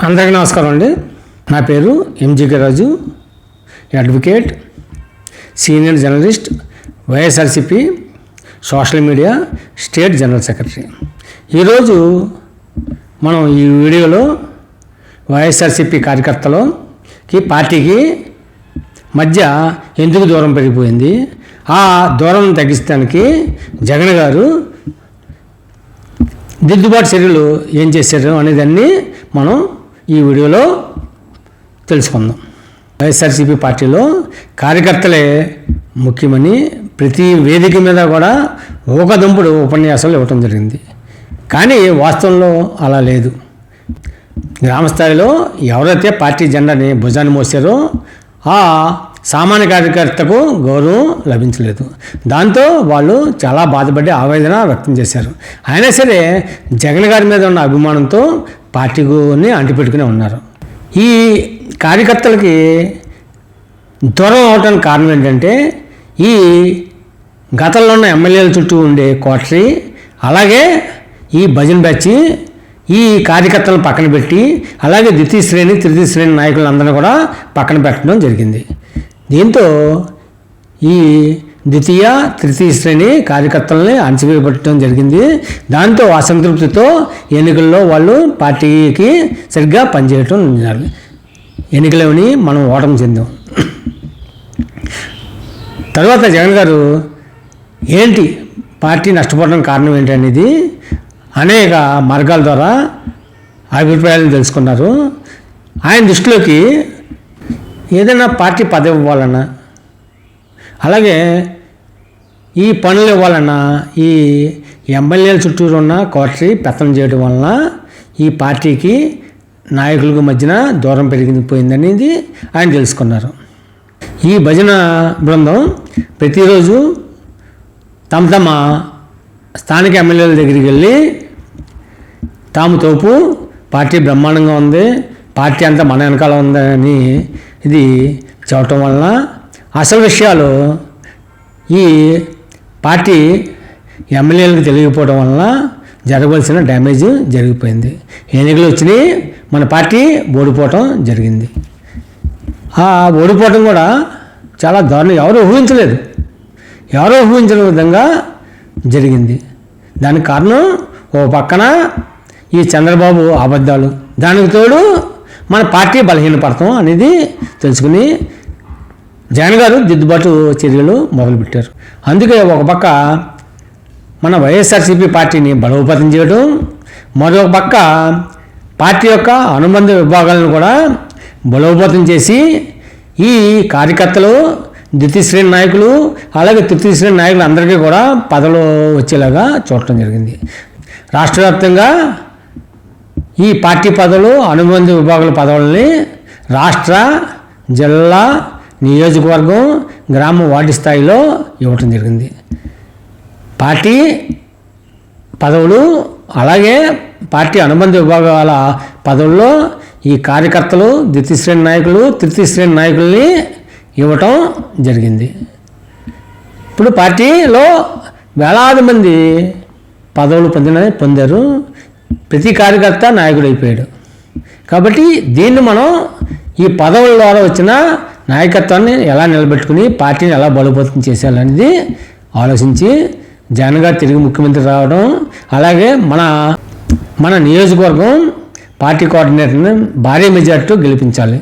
అందరికీ నమస్కారం అండి. నా పేరు MGK Raju, advocate, senior journalist, YSRCP social media state general secretary. ఈరోజు మనం ఈ వీడియోలో వైఎస్ఆర్సీపీ కార్యకర్తలకి పార్టీకి మధ్య ఎందుకు దూరం పెరిగిపోయింది, ఆ దూరం తగ్గించడానికి జగన్ గారు దిద్దుబాటు చర్యలు ఏం చేశారు అనేదాన్ని మనం ఈ వీడియోలో తెలుసుకుందాం. వైఎస్ఆర్సీపీ పార్టీలో కార్యకర్తలే ముఖ్యమని ప్రతి వేదిక మీద కూడా ఊకదంపుడు ఉపన్యాసాలు ఇవ్వటం జరిగింది. కానీ వాస్తవంలో అలా లేదు. గ్రామస్థాయిలో ఎవరైతే పార్టీ జెండాని భుజాన్ని మోసారో ఆ సామాన్య కార్యకర్తకు గౌరవం లభించలేదు. దాంతో వాళ్ళు చాలా బాధపడి ఆవేదన వ్యక్తం చేశారు. అయినా సరే జగన్ గారి మీద ఉన్న అభిమానంతో పార్టీని అంటిపెట్టుకుని ఉన్నారు. ఈ కార్యకర్తలకి దూరం అవడానికి కారణం ఏంటంటే ఈ గతంలో ఉన్న ఎమ్మెల్యేల చుట్టూ ఉండే కోటరీ, అలాగే ఈ భజన్ బ్యాచ్ ఈ కార్యకర్తలను పక్కన పెట్టి, అలాగే ద్వితీయ శ్రేణి తృతీయ శ్రేణి నాయకులందరినీ కూడా పక్కన పెట్టడం జరిగింది. దీంతో ఈ ద్వితీయ తృతీయ శ్రేణి కార్యకర్తలని అణచివేయబట్టడం జరిగింది. దాంతో అసంతృప్తితో ఎన్నికల్లో వాళ్ళు పార్టీకి సరిగ్గా పనిచేయటం జరిగింది. ఎన్నికలని మనం ఓటమి చెందాం. తర్వాత జగన్ గారు ఏంటి పార్టీ నష్టపోవడం కారణం ఏంటి అనేది అనేక మార్గాల ద్వారా అభిప్రాయాలను తెలుసుకున్నారు. ఆయన దృష్టిలోకి ఏదైనా పార్టీ పదవి ఇవ్వాలన్నా, అలాగే ఈ పనులు ఇవ్వాలన్నా ఈ ఎమ్మెల్యేల చుట్టూరు ఉన్న కోటరీ పెత్తనం చేయడం వలన ఈ పార్టీకి నాయకులకు మధ్యన దూరం పెరిగిపోయిందనేది ఆయన తెలుసుకున్నారు. ఈ భజన బృందం ప్రతిరోజు తమ స్థానిక ఎమ్మెల్యేల దగ్గరికి వెళ్ళి తాము తోపు పార్టీ బ్రహ్మాండంగా ఉంది, పార్టీ అంతా మన వెనకాల ఉందని ఇది చెప్పటం వలన అసలు విషయాలు ఈ పార్టీ ఎమ్మెల్యేలకు తెలియకపోవడం వలన జరగవలసిన డ్యామేజ్ జరిగిపోయింది. ఎన్నికలు వచ్చినాయి, మన పార్టీ ఓడిపోవటం జరిగింది. ఆ ఓడిపోవటం కూడా చాలా దారుణం, ఎవరు ఊహించిన విధంగా జరిగింది. దానికి కారణం ఓ పక్కన ఈ చంద్రబాబు అబద్ధాలు, దానికి తోడు మన పార్టీ బలహీనపడతాం అనేది తెలుసుకుని జగన్ గారు దిద్దుబాటు చర్యలు మొదలుపెట్టారు. అందుకే ఒక పక్క మన వైఎస్ఆర్సీపీ పార్టీని బలోపేతం చేయడం, మరొక పక్క పార్టీ యొక్క అనుబంధ విభాగాలను కూడా బలోపేతం చేసి ఈ కార్యకర్తలు, ద్వితీయ శ్రేణి నాయకులు, అలాగే తృతీయ శ్రేణి నాయకులు అందరికీ కూడా పదవులు వచ్చేలాగా చూడటం జరిగింది. రాష్ట్ర వ్యాప్తంగా ఈ పార్టీ పదవులు, అనుబంధ విభాగాల పదవులని రాష్ట్ర, జిల్లా, నియోజకవర్గం, గ్రామ, వార్డు స్థాయిలో ఇవ్వటం జరిగింది. పార్టీ పదవులు అలాగే పార్టీ అనుబంధ విభాగాల పదవుల్లో ఈ కార్యకర్తలు, ద్వితీయ శ్రేణి నాయకులు, తృతీయ శ్రేణి నాయకుల్ని ఇవ్వటం జరిగింది. ఇప్పుడు పార్టీలో వేలాది మంది పదవులు పొందారు. ప్రతి కార్యకర్త నాయకుడు అయిపోయాడు. కాబట్టి దీన్ని మనం ఈ పదవుల ద్వారా వచ్చిన నాయకత్వాన్ని ఎలా నిలబెట్టుకుని పార్టీని ఎలా బలోపేతం చేసేయాలనేది ఆలోచించి జగన్ గారు తిరిగి ముఖ్యమంత్రి రావడం, అలాగే మన నియోజకవర్గం పార్టీ కోఆర్డినేటర్ని భారీ మెజార్టీతో గెలిపించాలి.